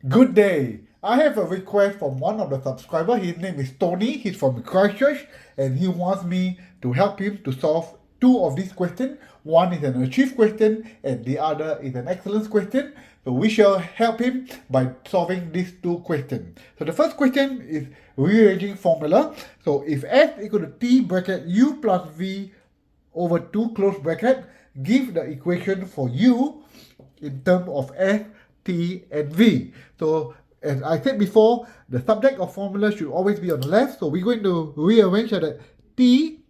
Good day. I have a request from one of the subscribers. His name is Tony. He's from Christchurch and he wants me to help him to solve two of these questions. One is an achieve question and the other is an excellence question. So we shall help him by solving these two questions. So the first question is rearranging formula. So if S equal to T bracket U plus V over 2 close bracket, give the equation for U in terms of S, T, and V. So as I said before, the subject of formula should always be on the left. So we're going to rearrange so that T,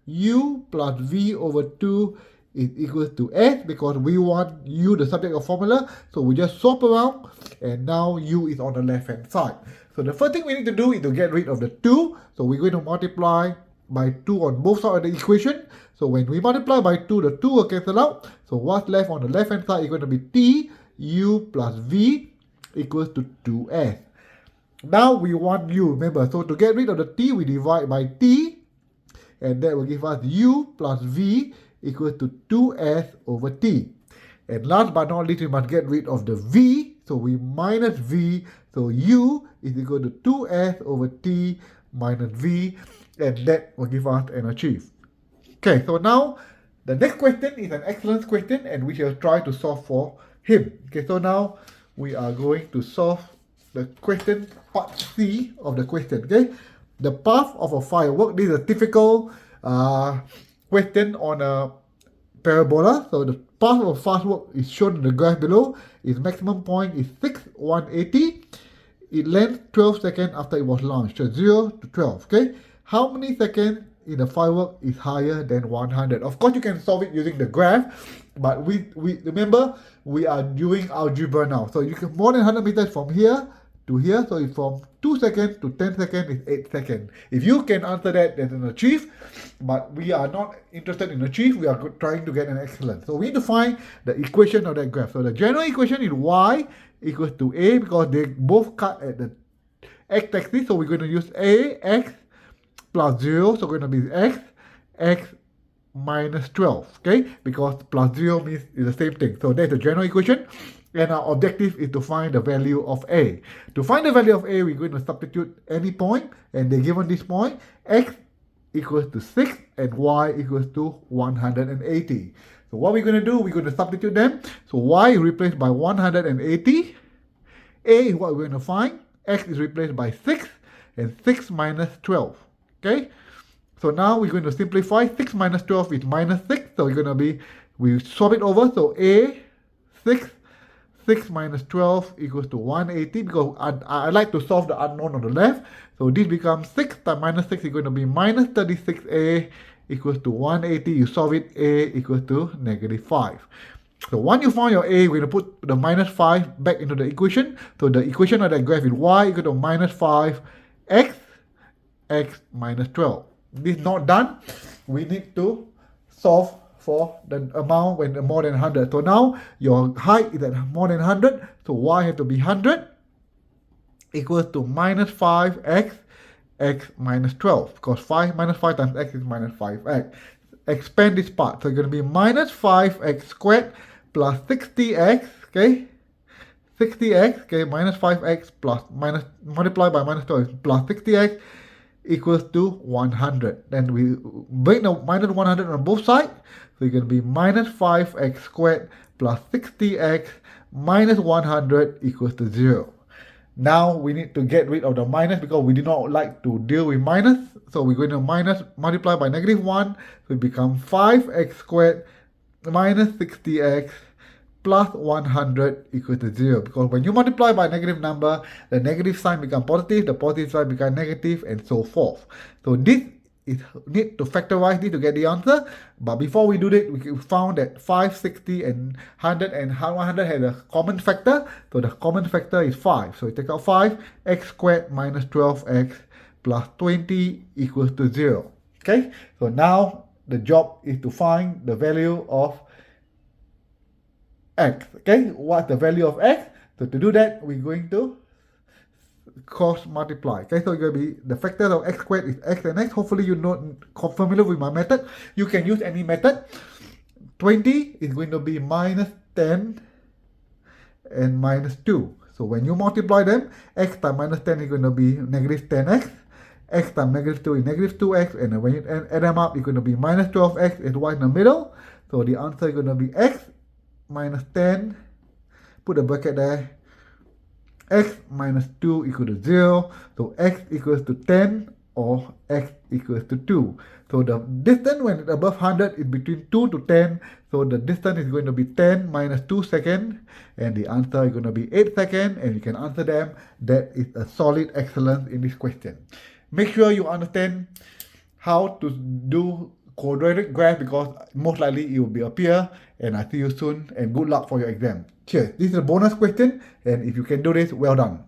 U plus V over 2 is equal to S because we want U the subject of formula. So we just swap around and now U is on the left hand side. So the first thing we need to do is to get rid of the 2. So we're going to multiply by 2 on both sides of the equation. So when we multiply by 2, the 2 will cancel out. So what's left on the left hand side is going to be T, U plus V equals to 2S. Now we want U, remember, so to get rid of the T, we divide by T, and that will give us U plus V equals to 2S over T. And last but not least, we must get rid of the V, so we minus V, so U is equal to 2S over T minus V, and that will give us an achieve. Okay, so now the next question is an excellence question and we shall try to solve for him. Okay, so now we are going to solve the question part C of the question. Okay, the path of a firework. This is a typical question on a parabola. So the path of a firework is shown in the graph below. Its maximum point is 6,180. It length 12 seconds after it was launched, so 0 to 12. Okay, how many seconds in the firework is higher than 100? Of course, you can solve it using the graph, but we remember we are doing algebra now. So you can more than 100 meters from here to here. So it's from 2 seconds to 10 seconds is 8 seconds. If you can answer that, that's an achieve. But we are not interested in achieve. We are trying to get an excellence. So we need to find the equation of that graph. So the general equation is y equals to a because they both cut at the x-axis. So we're going to use a, x plus 0, so going to be x minus 12, okay? Because plus 0 means it's the same thing. So that's the general equation. And our objective is to find the value of a. To find the value of a, we're going to substitute any point. And they're given this point, x equals to 6 and y equals to 180. So what we're going to do, we're going to substitute them. So y is replaced by 180. A is what we're going to find. X is replaced by 6. And 6 minus 12. Okay, so now we're going to simplify. 6 minus 12 is minus 6. So we're going to be, we swap it over. So A, 6 minus 12 equals to 180 because I like to solve the unknown on the left. So this becomes 6 times minus 6 is going to be minus 36A equals to 180. You solve it, A equals to negative 5. So once you found your A, we're going to put the minus 5 back into the equation. So the equation of that graph is y equal to minus 5 x minus 12. This is not done. We need to solve for the amount when more than 100. So now your height is at more than 100. So y has to be 100 equals to minus 5x minus 12. Because 5 minus 5 times x is minus 5x. Expand this part. So it's going to be minus 5x squared plus 60x. Okay. 60x. Okay. Minus 5x plus minus multiplied by minus 12 plus 60x equals to 100. Then we bring the minus 100 on both sides. So it's going to be minus 5x squared plus 60x minus 100 equals to 0. Now we need to get rid of the minus because we do not like to deal with minus. So we're going to minus multiply by negative 1. So it becomes 5x squared minus 60x plus 100 equals to 0. Because when you multiply by a negative number, the negative sign becomes positive, the positive sign becomes negative, and so forth. So this is need to factorize this to get the answer. But before we do that, we found that 5, 60, and 100 and 100 has a common factor. So the common factor is 5. So we take out 5, x squared minus 12x plus 20 equals to 0. Okay, so now the job is to find the value of x. Okay, what's the value of x? So to do that, we're going to cross multiply. Okay, so it's going to be the factor of x squared is x and x. Hopefully you're not familiar with my method. You can use any method. 20 is going to be minus 10 and minus 2. So when you multiply them, x times minus 10 is going to be negative 10x. X times negative 2 is negative 2x. And then when you add them up, it's going to be minus 12x and y in the middle. So the answer is going to be x minus 10. Put a bracket there. X minus 2 equal to 0. So x equals to 10 or x equals to 2. So the distance when it's above 100 is between 2 to 10. So the distance is going to be 10 minus 2 seconds. And the answer is going to be 8 seconds. And you can answer them. That is a solid excellence in this question. Make sure you understand how to do quadratic graph because most likely it will appear. And I see you soon and good luck for your exam. Cheers. This is a bonus question, and if you can do this, well done.